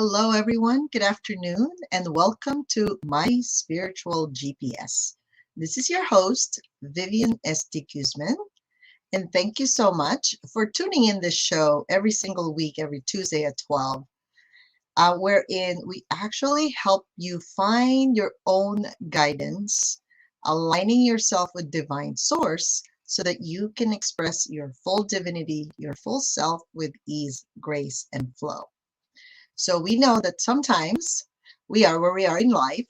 Hello, everyone. Good afternoon, and welcome to My Spiritual GPS. This is your host, Vivian S.D. Guzman, and thank you so much for tuning in this show every single week, every Tuesday at 12, wherein we actually help you find your own guidance, aligning yourself with divine source so that you can express your full divinity, your full self with ease, grace, and flow. So we know that sometimes we are where we are in life,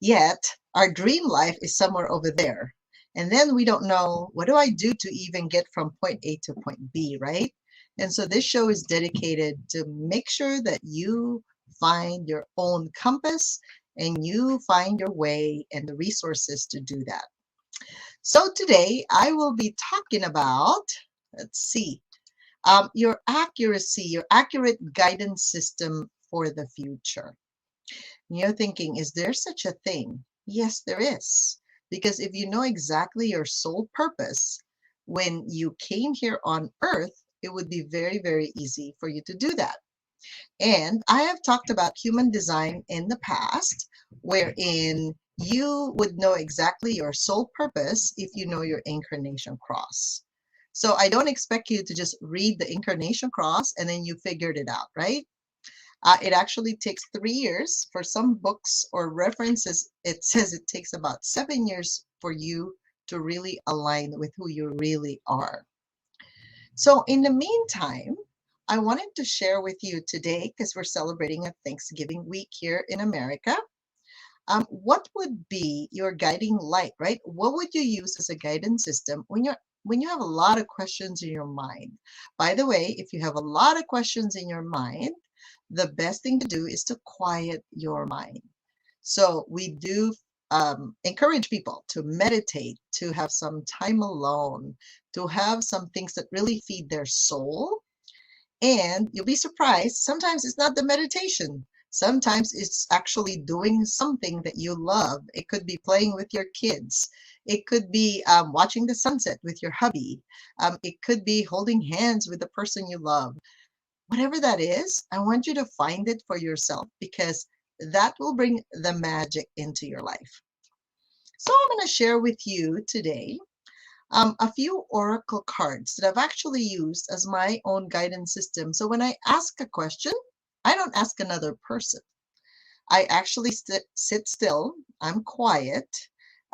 yet our dream life is somewhere over there. And then we don't know, what do I do to even get from point A to point B, right? And so this show is dedicated to make sure that you find your own compass and you find your way and the resources to do that. So today I will be talking about, let's see, your accuracy, your accurate guidance system for the future. You're thinking, is there such a thing? Yes, there is. Because if you know exactly your sole purpose when you came here on earth, it would be very, very easy for you to do that. And I have talked about human design in the past, wherein you would know exactly your sole purpose if you know your incarnation cross. So I don't expect you to just read the incarnation cross and then you figured it out, right? It actually takes 3 years. For some books or references, it says it takes about 7 years for you to really align with who you really are. So in the meantime, I wanted to share with you today, because we're celebrating a Thanksgiving week here in America, what would be your guiding light, right? What would you use as a guidance system when you have a lot of questions in your mind? By the way, if you have a lot of questions in your mind, the best thing to do is to quiet your mind. So we do encourage people to meditate, to have some time alone, to have some things that really feed their soul. And you'll be surprised, sometimes it's not the meditation. Sometimes it's actually doing something that you love. It could be playing with your kids. It could be watching the sunset with your hubby. It could be holding hands with the person you love. Whatever that is, I want you to find it for yourself because that will bring the magic into your life. So I'm going to share with you today a few oracle cards that I've actually used as my own guidance system. So when I ask a question, I don't ask another person. I actually sit still. I'm quiet.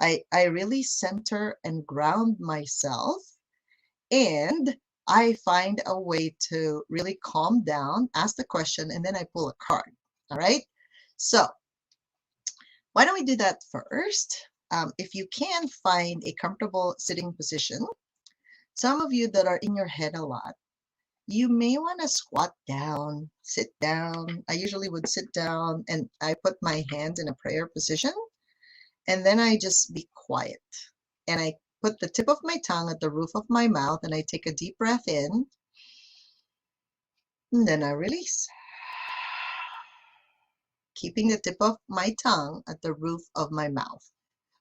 I really center and ground myself. And I find a way to really calm down, ask the question, and then I pull a card. All right. So why don't we do that first? If you can find a comfortable sitting position, some of you that are in your head a lot, you may want to squat down, sit down. I usually would sit down and I put my hands in a prayer position and then I just be quiet. And I put the tip of my tongue at the roof of my mouth and I take a deep breath in and then I release, keeping the tip of my tongue at the roof of my mouth.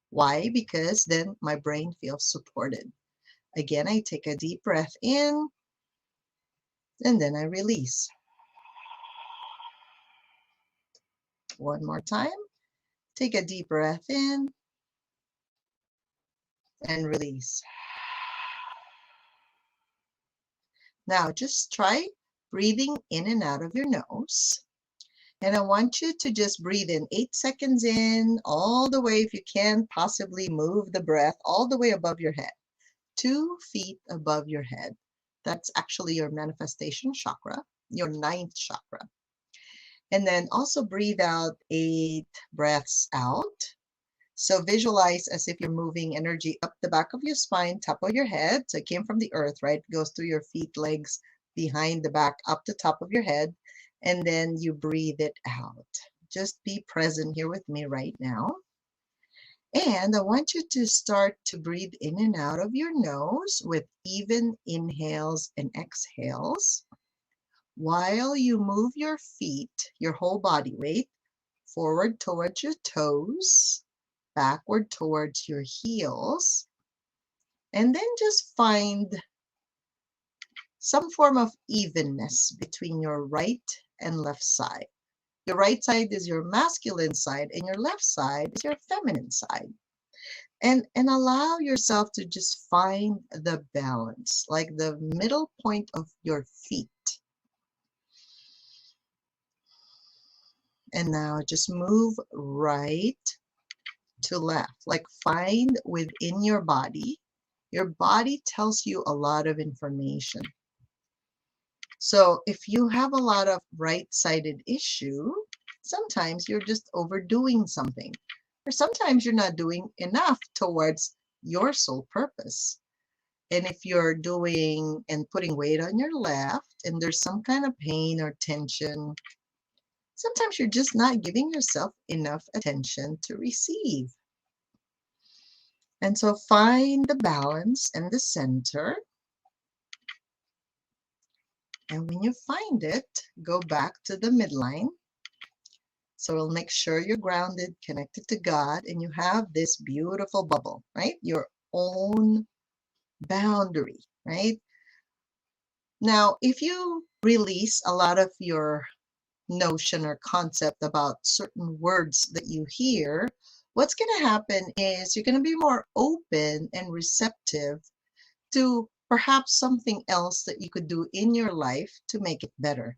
Why? Because then my brain feels supported. Again, I take a deep breath in and then I release. One more time. Take a deep breath in and release. Now just try breathing in and out of your nose. And I want you to just breathe in 8 seconds in, all the way, if you can, possibly move the breath all the way above your head, 2 feet above your head. That's actually your manifestation chakra, your 9th chakra. And then also breathe out 8 breaths out. So visualize as if you're moving energy up the back of your spine, top of your head. So it came from the earth, right? It goes through your feet, legs, behind the back, up the top of your head. And then you breathe it out. Just be present here with me right now. And I want you to start to breathe in and out of your nose with even inhales and exhales while you move your feet, your whole body weight, forward towards your toes, backward towards your heels, and then just find some form of evenness between your right and left side. Your right side is your masculine side, and your left side is your feminine side. And allow yourself to just find the balance, like the middle point of your feet. And now just move right to left, like find within your body. Your body tells you a lot of information. So if you have a lot of right-sided issue, sometimes you're just overdoing something, or sometimes you're not doing enough towards your soul purpose. And if you're doing and putting weight on your left and there's some kind of pain or tension, sometimes you're just not giving yourself enough attention to receive. And so find the balance and the center. And when you find it, go back to the midline. So we'll make sure you're grounded, connected to God, and you have this beautiful bubble, right? Your own boundary, right? Now, if you release a lot of your notion or concept about certain words that you hear, what's going to happen is you're going to be more open and receptive to perhaps something else that you could do in your life to make it better.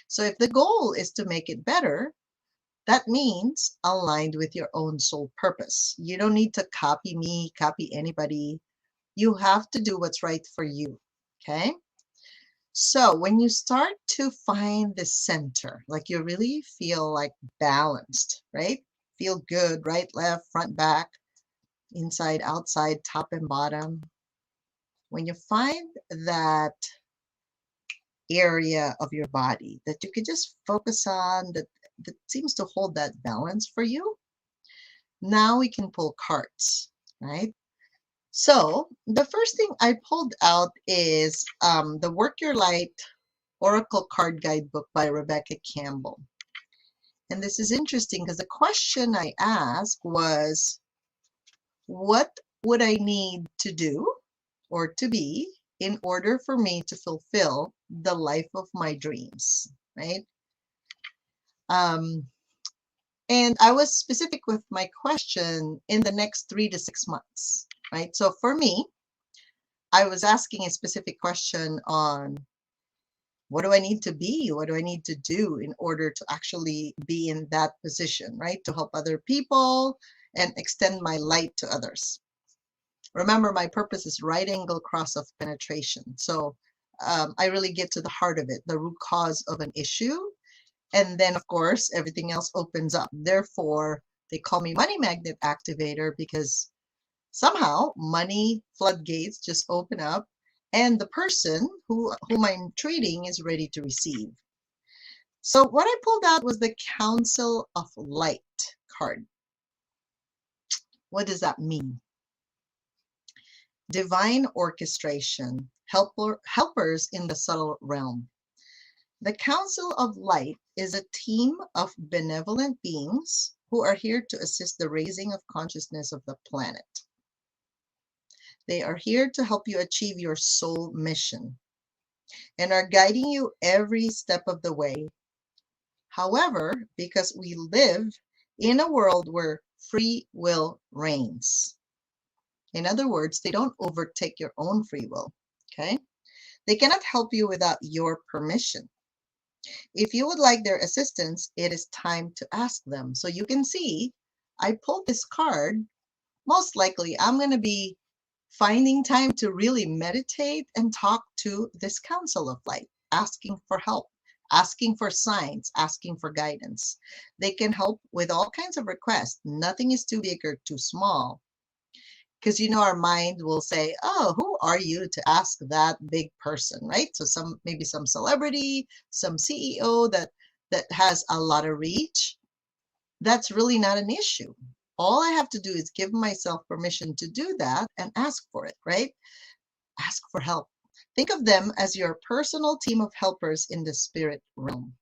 So if the goal is to make it better, that means aligned with your own soul purpose. You don't need to copy me, copy anybody. You have to do what's right for you. Okay? So when you start to find the center, like you really feel like balanced, right? Feel good, right, left, front, back, inside, outside, top and bottom. When you find that area of your body that you can just focus on, that seems to hold that balance for you, now we can pull cards, right? So the first thing I pulled out is the Work Your Light Oracle Card Guidebook by Rebecca Campbell. And this is interesting because the question I asked was, what would I need to do or to be in order for me to fulfill the life of my dreams, right? And I was specific with my question in the next 3 to 6 months, right? So for me, I was asking a specific question on what do I need to be? What do I need to do in order to actually be in that position, right? To help other people and extend my light to others. Remember, my purpose is right angle cross of penetration. So I really get to the heart of it, the root cause of an issue. And then, of course, everything else opens up. Therefore, they call me money magnet activator because somehow money floodgates just open up and the person whom I'm treating is ready to receive. So what I pulled out was the Council of Light card. What does that mean? Divine orchestration, helpers in the subtle realm. The Council of Light is a team of benevolent beings who are here to assist the raising of consciousness of the planet. They are here to help you achieve your soul mission and are guiding you every step of the way. However, because we live in a world where free will reigns, in other words, they don't overtake your own free will, okay? They cannot help you without your permission. If you would like their assistance, it is time to ask them. So you can see, I pulled this card. Most likely, I'm going to be finding time to really meditate and talk to this Council of Light, asking for help, asking for signs, asking for guidance. They can help with all kinds of requests. Nothing is too big or too small. Because our mind will say, oh, who are you to ask that big person, right? So maybe some celebrity, some CEO that has a lot of reach. That's really not an issue. All I have to do is give myself permission to do that and ask for it, right? Ask for help. Think of them as your personal team of helpers in the spirit realm.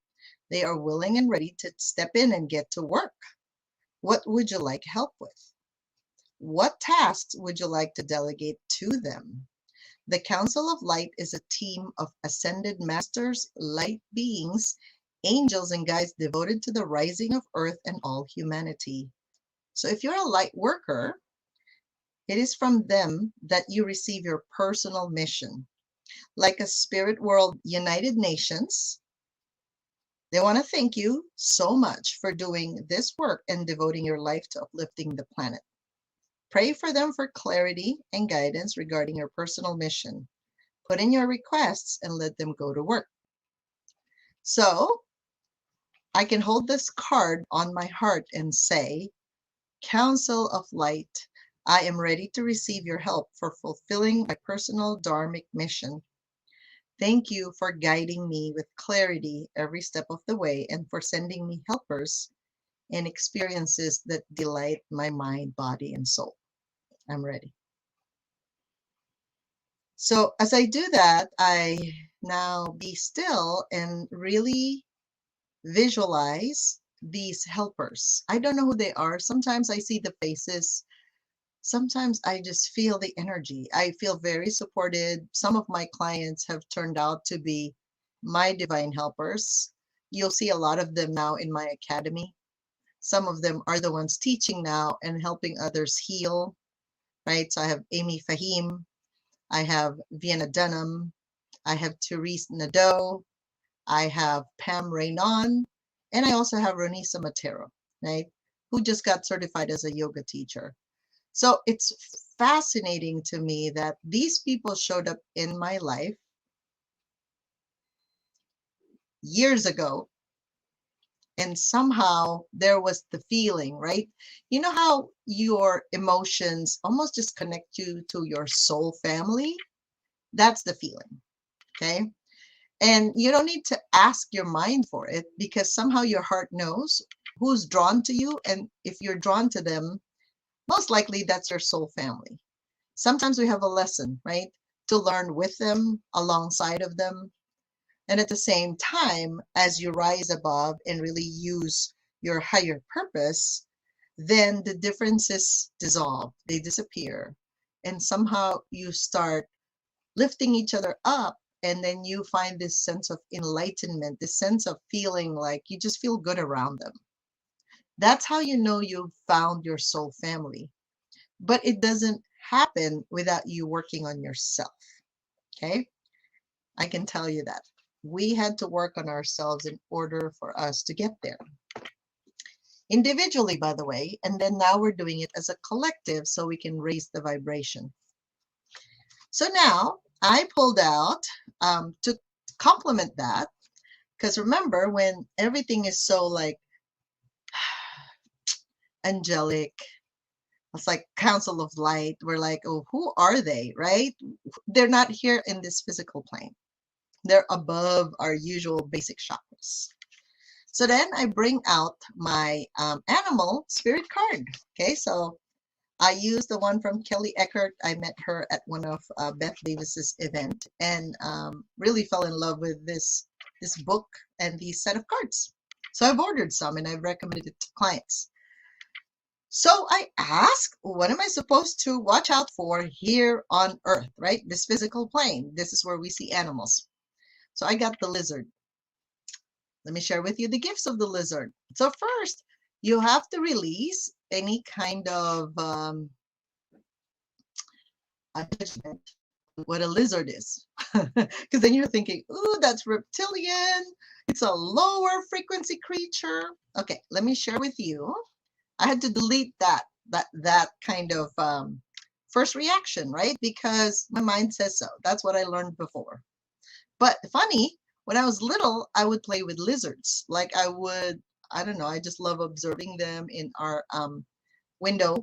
They are willing and ready to step in and get to work. What would you like help with? What tasks would you like to delegate to them? The Council of Light is a team of ascended masters, light beings angels and guides devoted to the rising of earth and all humanity. So if you're a light worker, it is from them that you receive your personal mission. Like a spirit world United Nations, they want to thank you so much for doing this work and devoting your life to uplifting the planet. Pray for them for clarity and guidance regarding your personal mission. Put in your requests and let them go to work. So I can hold this card on my heart and say, Council of Light, I am ready to receive your help for fulfilling my personal dharmic mission. Thank you for guiding me with clarity every step of the way and for sending me helpers and experiences that delight my mind, body, and soul. I'm ready. So as I do that, I now be still and really visualize these helpers. I don't know who they are. Sometimes I see the faces. Sometimes I just feel the energy. I feel very supported. Some of my clients have turned out to be my divine helpers. You'll see a lot of them now in my academy. Some of them are the ones teaching now and helping others heal, right? So I have Amy Fahim, I have Vienna Dunham, I have Therese Nadeau, I have Pam Raynon, and I also have Ronisa Matero, right? Who just got certified as a yoga teacher. So it's fascinating to me that these people showed up in my life years ago, and somehow there was the feeling, right? You know how your emotions almost just connect you to your soul family? That's the feeling, okay? And you don't need to ask your mind for it because somehow your heart knows who's drawn to you. And if you're drawn to them, most likely that's your soul family. Sometimes we have a lesson, right? To learn with them, alongside of them. And at the same time, as you rise above and really use your higher purpose, then the differences dissolve, they disappear. And somehow you start lifting each other up. And then you find this sense of enlightenment, this sense of feeling like you just feel good around them. That's how you know you've found your soul family. But it doesn't happen without you working on yourself. Okay? I can tell you that. We had to work on ourselves in order for us to get there. Individually, by the way, and then now we're doing it as a collective so we can raise the vibration. So now I pulled out to complement that, because remember when everything is so like angelic, it's like Council of Light, we're like, oh, who are they, right? They're not here in this physical plane. They're above our usual basic chakras. So then I bring out my animal spirit card. Okay, so I used the one from Kelly Eckert. I met her at one of Beth Davis's event and really fell in love with this book and these set of cards. So I've ordered some and I've recommended it to clients. So I ask, what am I supposed to watch out for here on Earth, right? This physical plane. This is where we see animals. So I got the lizard. Let me share with you the gifts of the lizard. So first, you have to release any kind of judgment what a lizard is. Because then you're thinking, ooh, that's reptilian. It's a lower frequency creature. Okay, let me share with you. I had to delete that kind of first reaction, right? Because my mind says so. That's what I learned before. But funny, when I was little, I would play with lizards. Like I don't know, I just love observing them in our window.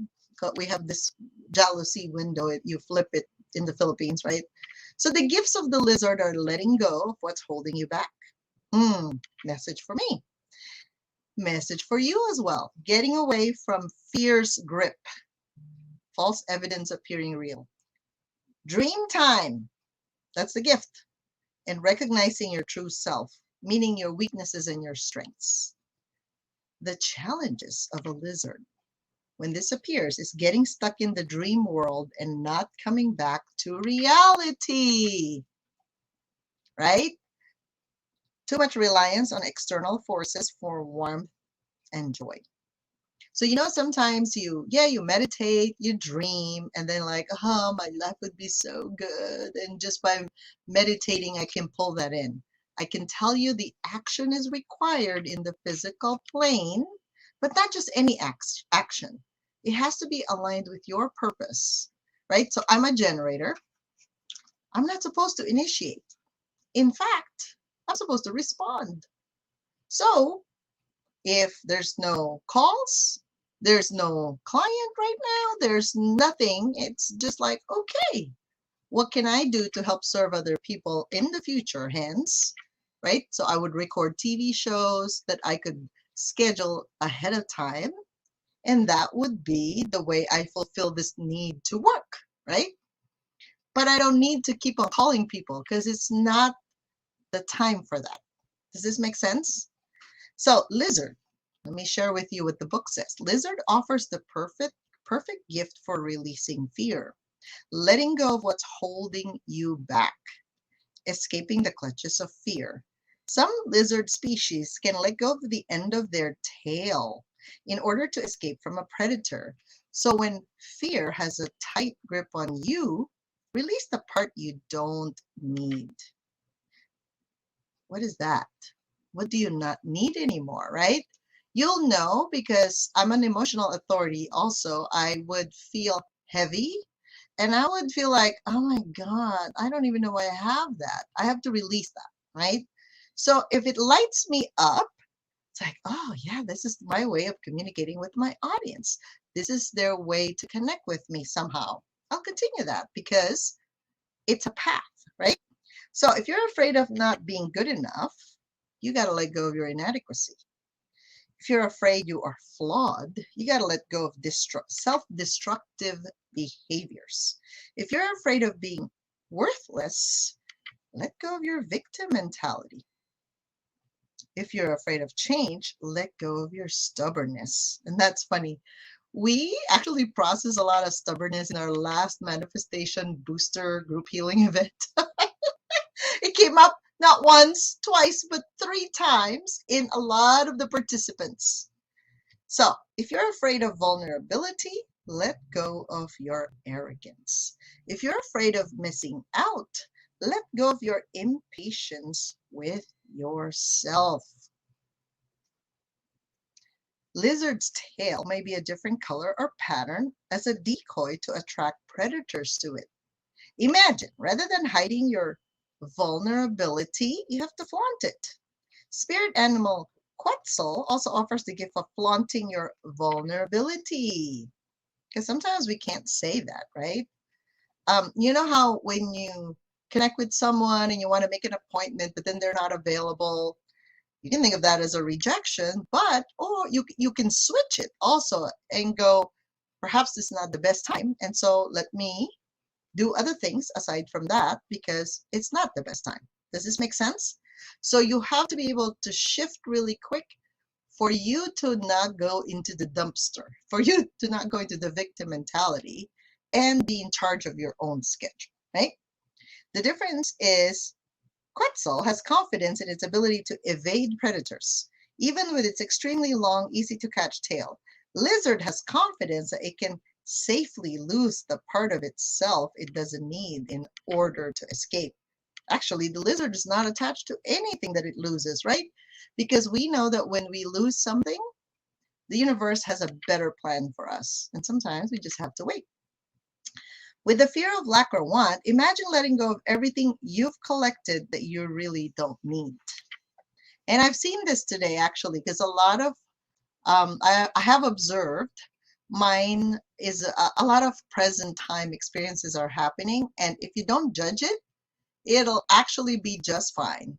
We have this jalousie window. You flip it in the Philippines, right? So the gifts of the lizard are letting go of what's holding you back. Message for me. Message for you as well. Getting away from fear's grip. False evidence appearing real. Dream time. That's the gift. And recognizing your true self, meaning your weaknesses and your strengths. The challenges of a lizard, when this appears, is getting stuck in the dream world and not coming back to reality, right? Too much reliance on external forces for warmth and joy. So, sometimes you meditate, you dream, and then like, oh, my life would be so good. And just by meditating, I can pull that in. I can tell you the action is required in the physical plane, but not just any action. It has to be aligned with your purpose, right? So I'm a generator. I'm not supposed to initiate. In fact, I'm supposed to respond. So if there's no calls, there's no client right now, there's nothing. It's just like, okay, what can I do to help serve other people in the future? Hence, right? So I would record TV shows that I could schedule ahead of time. And that would be the way I fulfill this need to work, right? But I don't need to keep on calling people because it's not the time for that. Does this make sense? So, Lizard, let me share with you what the book says. Lizard offers the perfect gift for releasing fear, letting go of what's holding you back, escaping the clutches of fear. Some lizard species can let go of the end of their tail in order to escape from a predator. So when fear has a tight grip on you, release the part you don't need. What is that? What do you not need anymore, right? You'll know because I'm an emotional authority also. I would feel heavy and I would feel like, oh my God, I don't even know why I have that. I have to release that, right? So if it lights me up, it's like, oh yeah, this is my way of communicating with my audience. This is their way to connect with me somehow. I'll continue that because it's a path, right? So if you're afraid of not being good enough, you got to let go of your inadequacy. If you're afraid you are flawed, you got to let go of self-destructive behaviors. If you're afraid of being worthless, let go of your victim mentality. If you're afraid of change, let go of your stubbornness. And that's funny. We actually processed a lot of stubbornness in our last manifestation booster group healing event. It came up not once, twice, but 3 times in a lot of the participants. So if you're afraid of vulnerability, let go of your arrogance. If you're afraid of missing out, let go of your impatience with yourself. Lizard's tail may be a different color or pattern as a decoy to attract predators to it. Imagine, rather than hiding your vulnerability, you have to flaunt it. Spirit animal Quetzal also offers the gift of flaunting your vulnerability. Because sometimes we can't say that, right? You know how when you connect with someone and you want to make an appointment, but then they're not available, you can think of that as a rejection, or you can switch it also and go, perhaps this is not the best time. And so let me do other things aside from that because it's not the best time. Does this make sense? So you have to be able to shift really quick for you to not go into the dumpster, for you to not go into the victim mentality and be in charge of your own schedule, right? The difference is Quetzal has confidence in its ability to evade predators, even with its extremely long, easy to catch tail. Lizard has confidence that it can safely lose the part of itself it doesn't need in order to escape. Actually, the lizard is not attached to anything that it loses, right? Because we know that when we lose something, the universe has a better plan for us. And sometimes we just have to wait. With the fear of lack or want, imagine letting go of everything you've collected that you really don't need. And I've seen this today, actually, because a lot of, I have observed mine is a lot of present time experiences are happening. And if you don't judge it, it'll actually be just fine,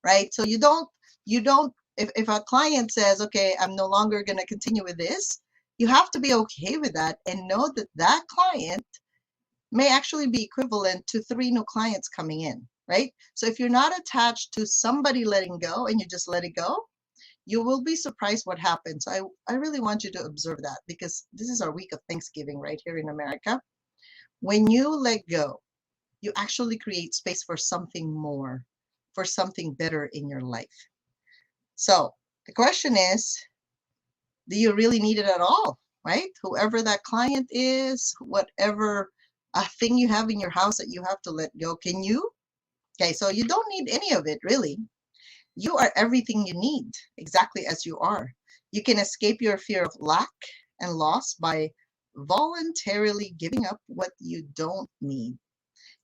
right? So if a client says, okay, I'm no longer going to continue with this, you have to be okay with that and know that that client may actually be equivalent to 3 new clients coming in, right? So if you're not attached to somebody letting go and you just let it go, you will be surprised what happens. I really want you to observe that because this is our week of Thanksgiving right here in America. When you let go, you actually create space for something more. for something better in your life. So the question is, do you really need it at all, right? Whoever that client is, whatever thing you have in your house that you have to let go, can you? Okay, so you don't need any of it, really. You are everything you need, exactly as you are. You can escape your fear of lack and loss by voluntarily giving up what you don't need.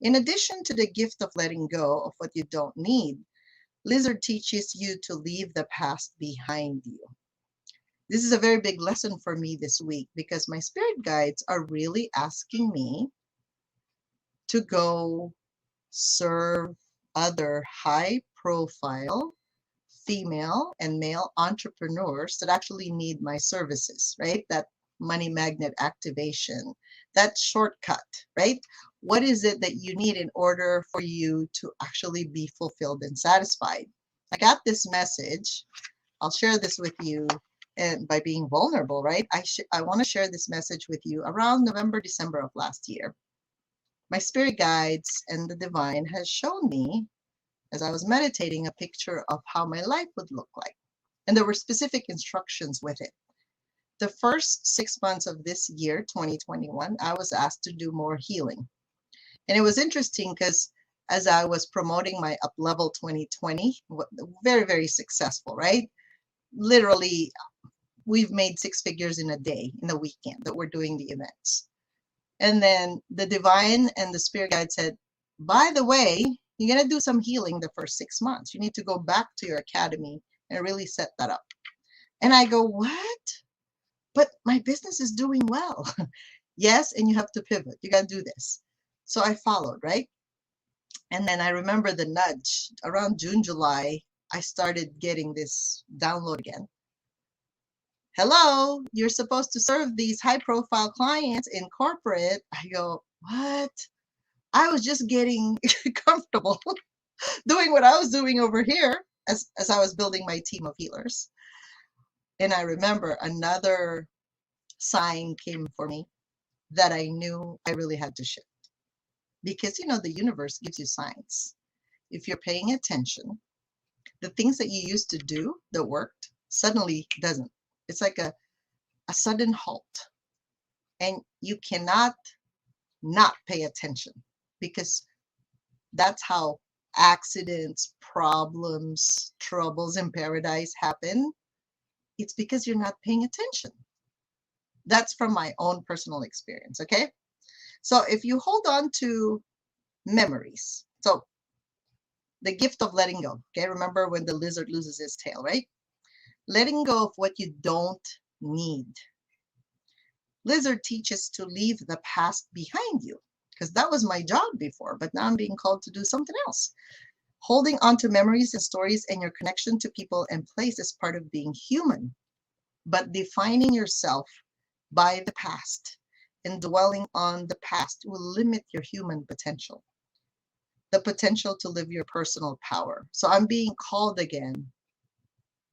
In addition to the gift of letting go of what you don't need, Lizard teaches you to leave the past behind you. This is a very big lesson for me this week because my spirit guides are really asking me to go serve other high profile female and male entrepreneurs that actually need my services, right? That money magnet activation, that shortcut, right? What is it that you need in order for you to actually be fulfilled and satisfied? I got this message. I'll share this with you, and by being vulnerable, right? I want to share this message with you around November, December of last year. My spirit guides and the divine has shown me, as I was meditating, a picture of how my life would look like. And there were specific instructions with it. The first 6 months of this year, 2021, I was asked to do more healing. And it was interesting because as I was promoting my Up Level 2020, very, very successful, right? Literally, we've made 6 figures in a day, in a weekend that we're doing the events. And then the divine and the spirit guide said, by the way, you're going to do some healing the first 6 months. You need to go back to your academy and really set that up. And I go, what? But my business is doing well. Yes, and you have to pivot. You got to do this. So I followed, right? And then I remember the nudge around June, July, I started getting this download again. Hello, you're supposed to serve these high profile clients in corporate. I go, what? I was just getting comfortable doing what I was doing over here as I was building my team of healers. And I remember another sign came for me that I knew I really had to shift. Because, the universe gives you signs. If you're paying attention, the things that you used to do that worked suddenly doesn't. It's like a sudden halt. And you cannot not pay attention because that's how accidents, problems, troubles in paradise happen. It's because you're not paying attention. That's from my own personal experience, okay? So if you hold on to memories, so the gift of letting go, okay? Remember when the lizard loses his tail, right? Letting go of what you don't need. Lizard teaches to leave the past behind you because that was my job before, but now I'm being called to do something else. Holding on to memories and stories and your connection to people and place is part of being human. But defining yourself by the past and dwelling on the past will limit your human potential, the potential to live your personal power. So I'm being called again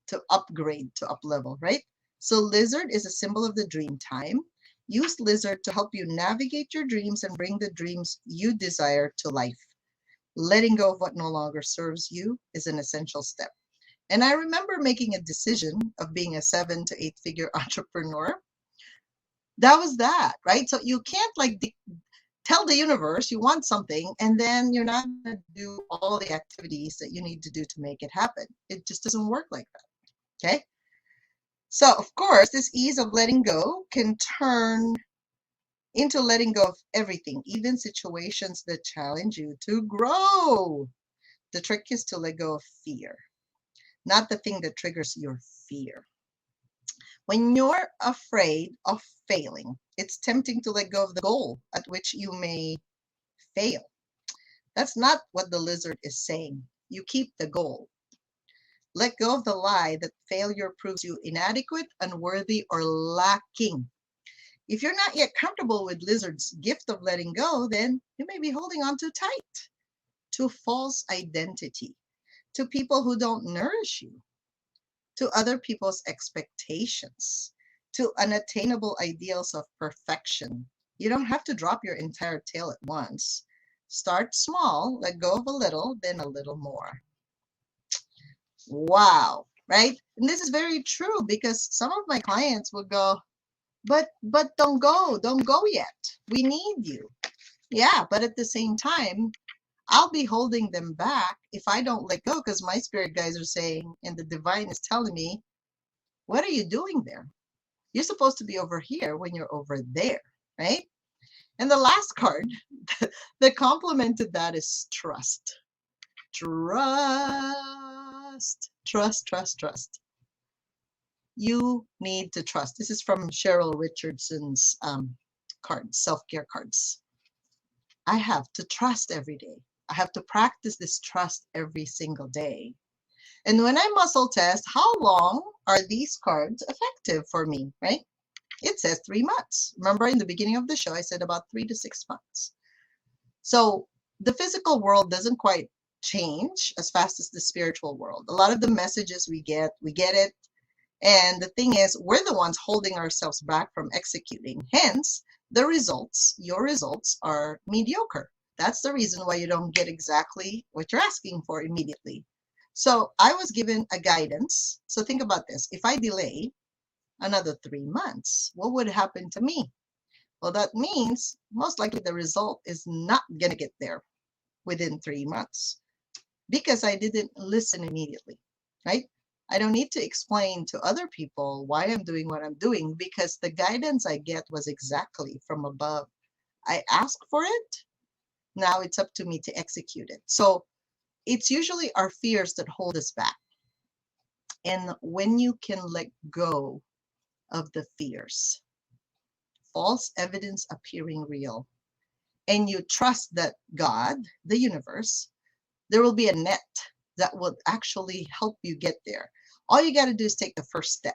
to upgrade, to up level, right? So lizard is a symbol of the dream time. Use lizard to help you navigate your dreams and bring the dreams you desire to life. Letting go of what no longer serves you is an essential step. And I remember making a decision of being a 7 to 8 figure entrepreneur. That was that, right? So you can't tell the universe you want something and then you're not going to do all the activities that you need to do to make it happen. It just doesn't work like that, okay? So, of course, this ease of letting go can turn into letting go of everything, even situations that challenge you to grow. The trick is to let go of fear, not the thing that triggers your fear. When you're afraid of failing, it's tempting to let go of the goal at which you may fail. That's not what the lizard is saying. You keep the goal. Let go of the lie that failure proves you inadequate, unworthy, or lacking. If you're not yet comfortable with lizard's gift of letting go, then you may be holding on too tight to false identity, to people who don't nourish you, to other people's expectations, to unattainable ideals of perfection. You don't have to drop your entire tail at once. Start small, let go of a little, then a little more. Wow, right? And this is very true because some of my clients will go, but don't go yet. We need you. Yeah, but at the same time, I'll be holding them back if I don't let go because my spirit guides are saying, and the divine is telling me, what are you doing there? You're supposed to be over here when you're over there, right? And the last card, the complement to that is trust. Trust. You need to trust. This is from Cheryl Richardson's cards, self-care cards. I have to trust every day. I have to practice this trust every single day. And when I muscle test, how long are these cards effective for me, right? It says 3 months. Remember in the beginning of the show, I said about 3 to 6 months. So the physical world doesn't quite change as fast as the spiritual world. A lot of the messages we get it. And the thing is, we're the ones holding ourselves back from executing. Hence, the results, your results are mediocre. That's the reason why you don't get exactly what you're asking for immediately. So I was given a guidance. So think about this. If I delay another 3 months, what would happen to me? Well, that means most likely the result is not going to get there within 3 months because I didn't listen immediately, right? I don't need to explain to other people why I'm doing what I'm doing because the guidance I get was exactly from above. I asked for it. Now it's up to me to execute it. So it's usually our fears that hold us back. And when you can let go of the fears, false evidence appearing real, and you trust that God, the universe, there will be a net that will actually help you get there. All you got to do is take the first step,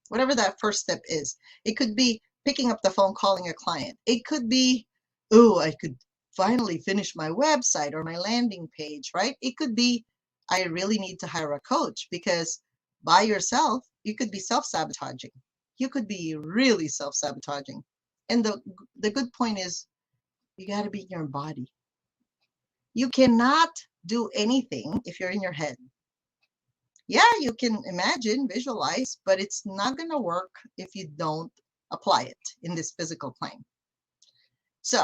whatever that first step is. It could be picking up the phone, calling a client. It could be, oh, I could finally finish my website or my landing page, right? It could be, I really need to hire a coach because by yourself, you could be self-sabotaging. You could be really self-sabotaging. And the good point is you got to be in your body. You cannot do anything if you're in your head. Yeah, you can imagine, visualize, but it's not going to work if you don't apply it in this physical plane. So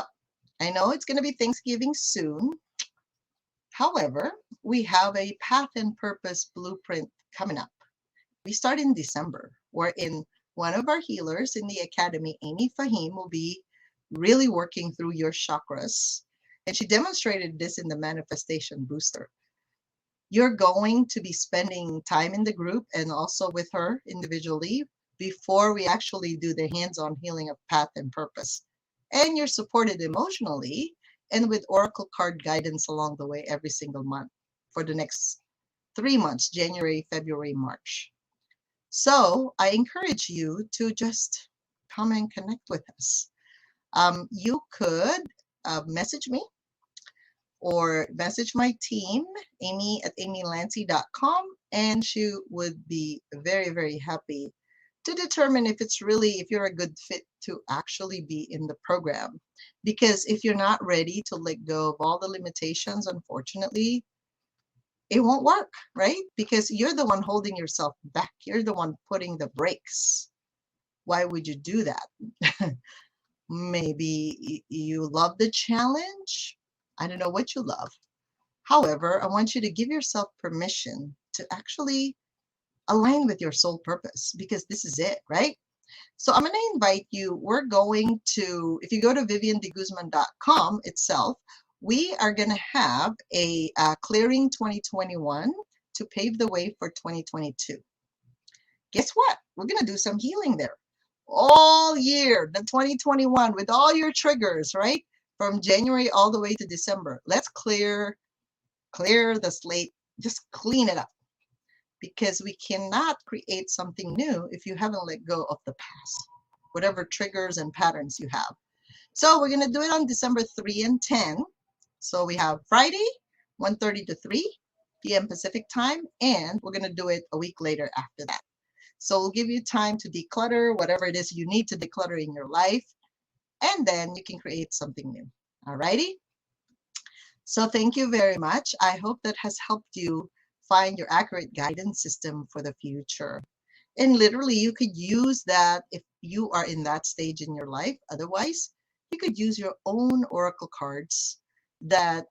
I know it's going to be Thanksgiving soon. However, we have a path and purpose blueprint coming up. We start in December, wherein one of our healers in the academy, Amy Fahim, will be really working through your chakras. And she demonstrated this in the manifestation booster. You're going to be spending time in the group and also with her individually before we actually do the hands-on healing of path and purpose. And you're supported emotionally and with oracle card guidance along the way every single month for the next 3 months, January, February, March. So I encourage you to just come and connect with us. You could message me or message my team, Amy at amylancy.com, and she would be very, very happy to determine if you're a good fit to actually be in the program. Because if you're not ready to let go of all the limitations, unfortunately, it won't work, right? Because you're the one holding yourself back. You're the one putting the brakes. Why would you do that? Maybe you love the challenge. I don't know what you love. However, I want you to give yourself permission to actually align with your soul purpose because this is it, right? So I'm going to invite you. We're going to, if you go to viviandeguzman.com itself, we are going to have a Clearing 2021 to pave the way for 2022. Guess what? We're going to do some healing there all year, the 2021, with all your triggers, right? From January all the way to December. Let's clear the slate, just clean it up because we cannot create something new if you haven't let go of the past, whatever triggers and patterns you have. So we're going to do it on December 3 and 10. So we have Friday, 1:30 to 3 p.m. Pacific time, and we're going to do it a week later after that. So we'll give you time to declutter whatever it is you need to declutter in your life, and then you can create something new. All righty? So thank you very much. I hope that has helped you find your accurate guidance system for the future. And literally, you could use that if you are in that stage in your life. Otherwise, you could use your own oracle cards that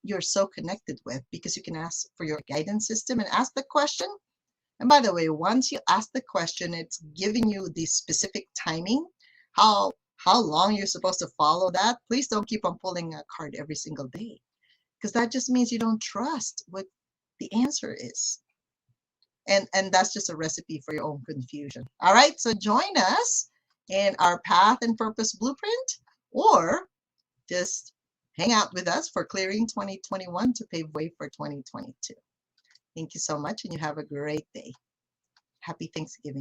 you're so connected with, because you can ask for your guidance system and ask the question. And by the way, once you ask the question, it's giving you the specific timing, how long you're supposed to follow that. Please don't keep on pulling a card every single day, because that just means you don't trust what the answer is. And that's just a recipe for your own confusion. All right, so join us in our path and purpose blueprint, or just hang out with us for clearing 2021 to pave way for 2022. Thank you so much, and you have a great day. Happy Thanksgiving.